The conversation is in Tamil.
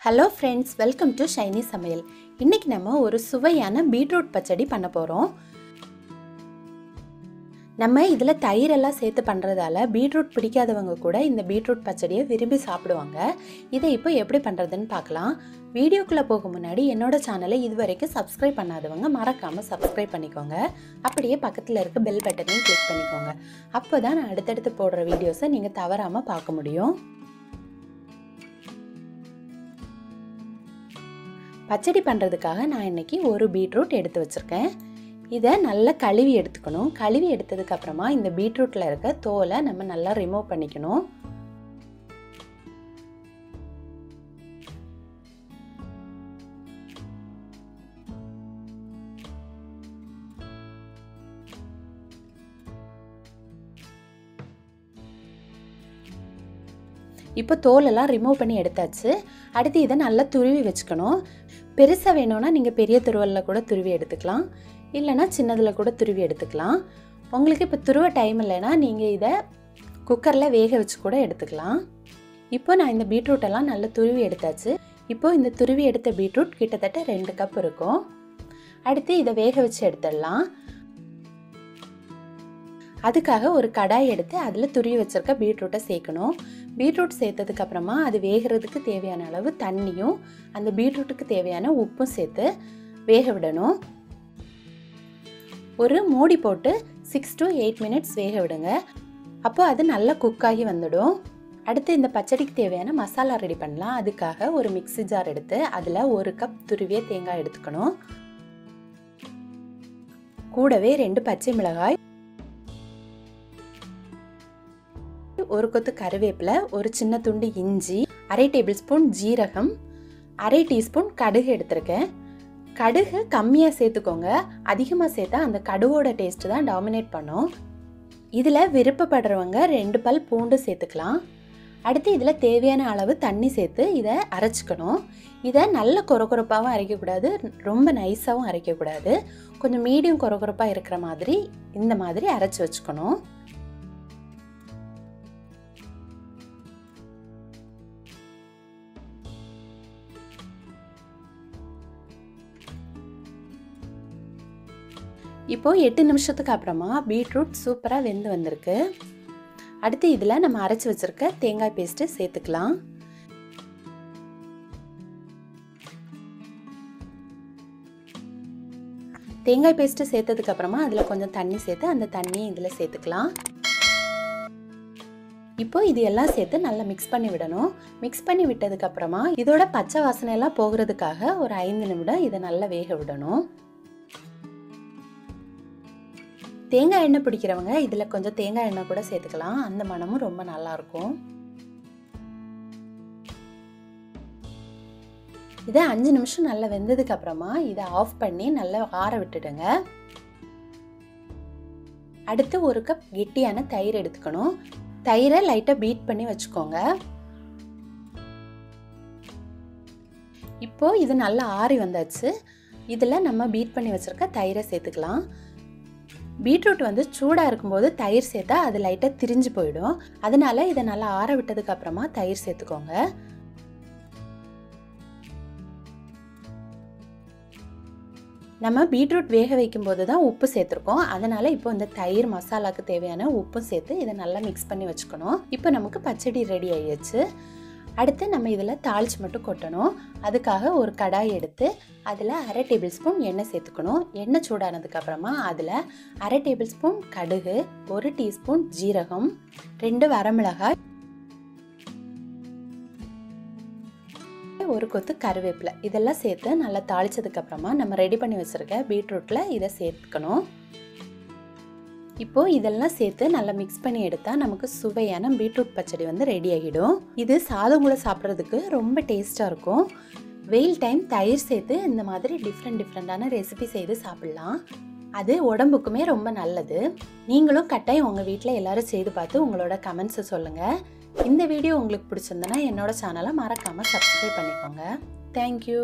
Hello friends, welcome to Shiny Samayal. இன்னைக்கு நம்ம ஒரு சுவையான பீட்ரூட் பச்சடி பண்ண போறோம். நம்ம இதல தயிர் எல்லாம் சேர்த்து பண்றதால பீட்ரூட் பிடிக்காதவங்க கூட இந்த பீட்ரூட் பச்சடியை விரும்பி சாப்பிடுவாங்க. இதை இப்போ எப்படி பண்றதுன்னு பார்க்கலாம். வீடியோக்குள்ள போக முன்னாடி என்னோட சேனலை இதுவரைக்கும் சப்ஸ்கிரைப் பண்ணாதவங்க மறக்காம சப்ஸ்கிரைப் பண்ணிக்கோங்க. அப்படியே பக்கத்துல இருக்க பெல் பட்டனையும் கிளிக் பண்ணிக்கோங்க. அப்பதான் நான் அடுத்தடுத்து போடுற வீடியோஸை நீங்க தவறாம பார்க்க முடியும். பச்சடி பண்றதுக்காக நான் இன்னைக்கு ஒரு பீட்ரூட் எடுத்து வச்சிருக்கேன். இதை நல்லா கழுவி எடுத்துக்கணும். கழுவி எடுத்ததுக்கு அப்புறமா இந்த பீட்ரூட்ல இருக்க தோலை நம்ம நல்லா ரிமூவ் பண்ணிக்கணும். இப்போ தோல் எல்லாம் ரிமூவ் பண்ணி எடுத்தாச்சு. அடுத்து இதை நல்லா துருவி வச்சுக்கணும். பெருசா வேணும்னா நீங்க பெரிய துருவல்ல கூட துருவி எடுத்துக்கலாம். இல்லனா சின்னதுல கூட துருவி எடுத்துக்கலாம். உங்களுக்கு இப்ப துருவ டைம் இல்லனா நீங்க இத குக்கர்ல வேக வச்சு கூட எடுத்துக்கலாம். இப்போ நான் இந்த பீட்ரூட் எல்லாம் நல்லா துருவி எடுத்தாச்சு. இப்போ இந்த துருவி எடுத்த பீட்ரூட் கிட்டத்தட்ட 2 கப் இருக்கும். அடுத்து இத வேக வச்சு எடுத்துடலாம். அதுக்காக ஒரு கடாய் எடுத்து அதுல துருவி வச்சிருக்க பீட்ரூட்டை சேர்க்கணும். பீட்ரூட் சேர்த்ததுக்கு அப்புறமா அது வேகிறதுக்கு தேவையான அளவு தண்ணியும் அந்த பீட்ரூட்டுக்கு தேவையான உப்பும் சேர்த்து வேக விடணும். ஒரு மூடி போட்டு 6 to 8 minutes வேக விடுங்க. அப்போ அது நல்லா குக் ஆகி வந்துடும். அடுத்து இந்த பச்சடிக்கு தேவையான மசாலா ரெடி பண்ணலாம். அதுக்காக ஒரு மிக்ஸி ஜார் எடுத்து அதுல 1 கப் துருவிய தேங்காய் எடுத்துக்கணும். கூடவே 2 பச்சை மிளகாய், ஒரு கொத்து கறிவேப்பிலை, ஒரு சின்ன துண்டு இஞ்சி, 1/2 டேபிள்ஸ்பூன் ஜீரகம், 1/2 டீஸ்பூன் கடுகு எடுத்திருக்கேன். கடுகு கம்மியா சேர்த்துக்கோங்க. அதிகமா சேர்த்தா அந்த கடுவோட டேஸ்ட் தான் டாமினேட் பண்ணும். இதுல விருப்பப்படுறவங்க 2 பல் பூண்டு சேர்த்துக்கலாம். அடுத்து இதுல தேவையான அளவு தண்ணி சேர்த்து இதை அரைச்சுக்கணும். இதை நல்ல கொரகொரப்பாவும் அரைக்கக்கூடாது, ரொம்ப நைஸாவும் அரைக்கக்கூடாது. கொஞ்சம் மீடியம் கொரகொரப்பா இருக்கிற மாதிரி இந்த மாதிரி அரைச்சு வச்சுக்கணும். இப்போ 8 நிமிஷத்துக்கு அப்புறமா பீட்ரூட் சூப்பரா வெந்து வந்திருக்கு. அடுத்து இதுல நம்ம அரைச்சு வச்சிருக்க தேங்காய் பேஸ்ட் சேர்த்துக்கலாம். தேங்காய் பேஸ்ட் சேர்த்ததுக்கு அப்புறமா அதுல கொஞ்சம் தண்ணி சேர்த்து அந்த தண்ணியை இதுல சேர்த்துக்கலாம். இப்போ இது எல்லாம் சேர்த்து நல்லா மிக்ஸ் பண்ணி விடணும். மிக்ஸ் பண்ணி விட்டதுக்கு அப்புறமா இதோட பச்சை வாசனை எல்லாம் போகிறதுக்காக ஒரு 5 நிமிடம் இதை நல்லா வேக விடணும். தேங்காய் எண்ணெய் பிடிக்கிறவங்க இதுல கொஞ்சம் தேங்காய் எண்ணெய் கூட சேர்த்துக்கலாம். அந்த மணமும் ரொம்ப நல்லா இருக்கும். இதை 5 நிமிஷம் நல்லா வெந்ததுக்கு அப்புறமா இதை ஆஃப் பண்ணி நல்லா ஆற விட்டுடுங்க. அடுத்து 1 கப் கெட்டியான தயிர் எடுத்துக்கணும். தயிரை லைட்டா பீட் பண்ணி வச்சுக்கோங்க. இப்போ இது நல்லா ஆறி வந்தாச்சு. இதுல நம்ம பீட் பண்ணி வச்சிருக்க தயிரை சேர்த்துக்கலாம். பீட்ரூட் வந்து சூடா இருக்கும்போது தயிர் சேர்த்தா அது லைட்டா திரிஞ்சு போயிடும். அதனால இதை நல்லா ஆற விட்டதுக்கு அப்புறமா தயிர் சேர்த்துக்கோங்க. நம்ம பீட்ரூட் வேக வைக்கும் போது தான் உப்பு சேர்த்துருக்கோம். அதனால இப்போ இந்த தயிர் மசாலாக்கு தேவையான உப்பும் சேர்த்து இதை நல்லா மிக்ஸ் பண்ணி வச்சுக்கணும். இப்போ நமக்கு பச்சடி ரெடி ஆயிடுச்சு. அடுத்து நம்ம இதில் தாளிச்சு மட்டும் கொட்டணும். அதுக்காக ஒரு கடாய் எடுத்து அதில் 1/2 டேபிள்ஸ்பூன் எண்ணெய் சேர்த்துக்கணும். எண்ணெய் சூடானதுக்கு அப்புறமா அதில் 1/2 டேபிள்ஸ்பூன் கடுகு, 1 டீஸ்பூன் ஜீரகம், 2 வரமிளகாய், 1 கொத்து கறிவேப்பிலை இதெல்லாம் சேர்த்து நல்லா தாளிச்சதுக்கு அப்புறமா நம்ம ரெடி பண்ணி வச்சிருக்க பீட்ரூட்ல இதை சேர்த்துக்கணும். இப்போ இதெல்லாம் சேர்த்து நல்லா மிக்ஸ் பண்ணி எடுத்தா நமக்கு சுவையான பீட்ரூட் பச்சடி வந்து ரெடி ஆகிடும். இது சாதம் கூட சாப்பிட்றதுக்கு ரொம்ப டேஸ்டா இருக்கும். வெயில் டைம் தயிர் சேர்த்து இந்த மாதிரி டிஃப்ரெண்டான ரெசிபி செய்து சாப்பிடலாம். அது உடம்புக்குமே ரொம்ப நல்லது. நீங்களும் கட்டாயம் உங்க வீட்டில் எல்லாரும் செய்து பார்த்து உங்களோட கமெண்ட்ஸை சொல்லுங்க. இந்த வீடியோ உங்களுக்கு பிடிச்சிருந்தனா என்னோட சேனலை மறக்காம சப்ஸ்கிரைப் பண்ணிக்கோங்க. தேங்க்யூ.